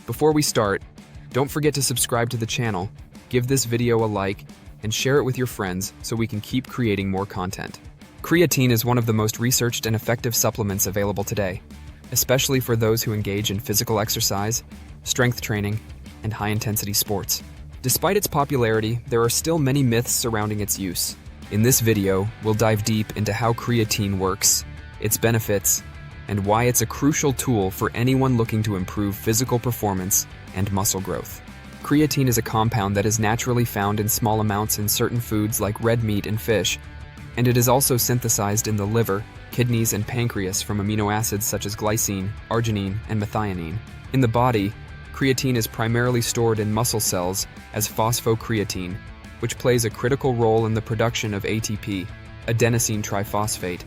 Before we start, don't forget to subscribe to the channel, give this video a like, and share it with your friends so we can keep creating more content. Creatine is one of the most researched and effective supplements available today, especially for those who engage in physical exercise, strength training, and high-intensity sports. Despite its popularity, there are still many myths surrounding its use. In this video, we'll dive deep into how creatine works, its benefits, and why it's a crucial tool for anyone looking to improve physical performance and muscle growth. Creatine is a compound that is naturally found in small amounts in certain foods like red meat and fish, and it is also synthesized in the liver, kidneys, and pancreas from amino acids such as glycine, arginine, and methionine. In the body, creatine is primarily stored in muscle cells as phosphocreatine, which plays a critical role in the production of ATP, adenosine triphosphate,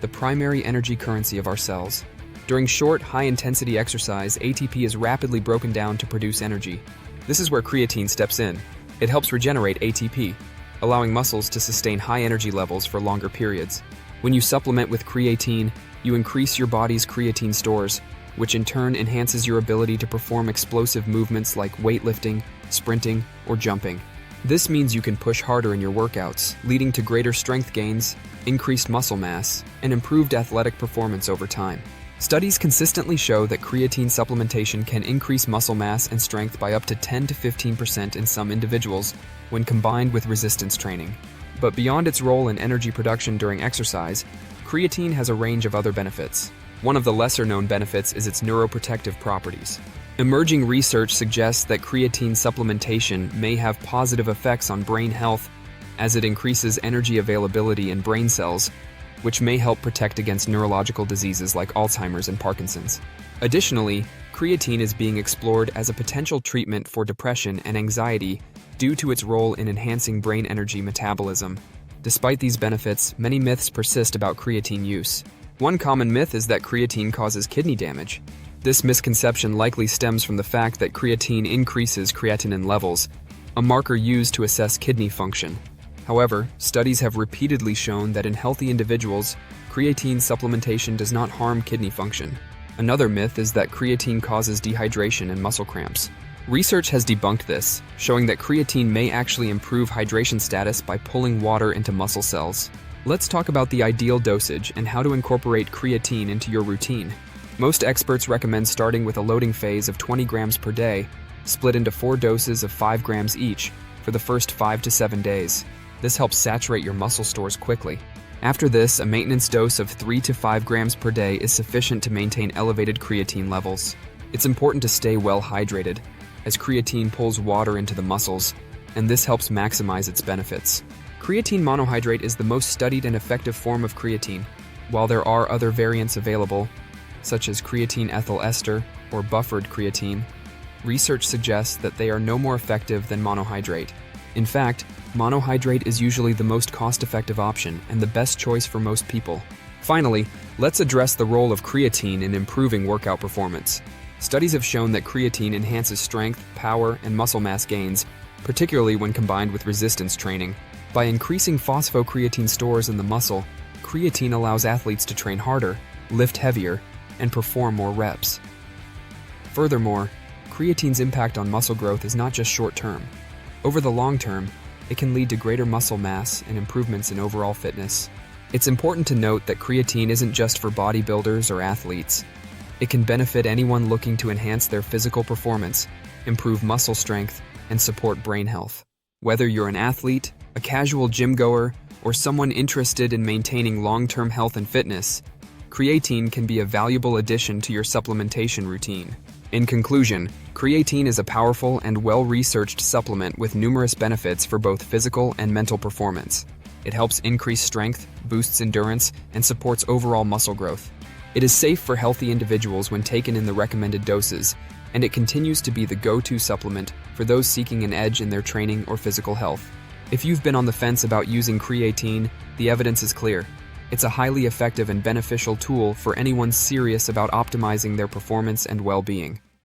the primary energy currency of our cells. During short, high-intensity exercise, ATP is rapidly broken down to produce energy. This is where creatine steps in. It helps regenerate ATP, allowing muscles to sustain high energy levels for longer periods. When you supplement with creatine, you increase your body's creatine stores, which in turn enhances your ability to perform explosive movements like weightlifting, sprinting, or jumping. This means you can push harder in your workouts, leading to greater strength gains, increased muscle mass, and improved athletic performance over time. Studies consistently show that creatine supplementation can increase muscle mass and strength by up to 10 to 15% in some individuals when combined with resistance training. But beyond its role in energy production during exercise, creatine has a range of other benefits. One of the lesser-known benefits is its neuroprotective properties. Emerging research suggests that creatine supplementation may have positive effects on brain health as it increases energy availability in brain cells, which may help protect against neurological diseases like Alzheimer's and Parkinson's. Additionally, creatine is being explored as a potential treatment for depression and anxiety due to its role in enhancing brain energy metabolism. Despite these benefits, many myths persist about creatine use. One common myth is that creatine causes kidney damage. This misconception likely stems from the fact that creatine increases creatinine levels, a marker used to assess kidney function. However, studies have repeatedly shown that in healthy individuals, creatine supplementation does not harm kidney function. Another myth is that creatine causes dehydration and muscle cramps. Research has debunked this, showing that creatine may actually improve hydration status by pulling water into muscle cells. Let's talk about the ideal dosage and how to incorporate creatine into your routine. Most experts recommend starting with a loading phase of 20 grams per day, split into 4 doses of 5 grams each for the first 5 to 7 days. This helps saturate your muscle stores quickly. After this, a maintenance dose of 3 to 5 grams per day is sufficient to maintain elevated creatine levels. It's important to stay well hydrated, as creatine pulls water into the muscles, and this helps maximize its benefits. Creatine monohydrate is the most studied and effective form of creatine. While there are other variants available, such as creatine ethyl ester or buffered creatine, research suggests that they are no more effective than monohydrate. In fact, monohydrate is usually the most cost-effective option and the best choice for most people. Finally, let's address the role of creatine in improving workout performance. Studies have shown that creatine enhances strength, power, and muscle mass gains, particularly when combined with resistance training. By increasing phosphocreatine stores in the muscle, creatine allows athletes to train harder, lift heavier, and perform more reps. Furthermore, creatine's impact on muscle growth is not just short-term. Over the long term, it can lead to greater muscle mass and improvements in overall fitness. It's important to note that creatine isn't just for bodybuilders or athletes. It can benefit anyone looking to enhance their physical performance, improve muscle strength, and support brain health. Whether you're an athlete, a casual gym goer, or someone interested in maintaining long-term health and fitness, creatine can be a valuable addition to your supplementation routine. In conclusion, creatine is a powerful and well-researched supplement with numerous benefits for both physical and mental performance. It helps increase strength, boosts endurance, and supports overall muscle growth. It is safe for healthy individuals when taken in the recommended doses, and it continues to be the go-to supplement for those seeking an edge in their training or physical health. If you've been on the fence about using creatine, the evidence is clear. It's a highly effective and beneficial tool for anyone serious about optimizing their performance and well-being.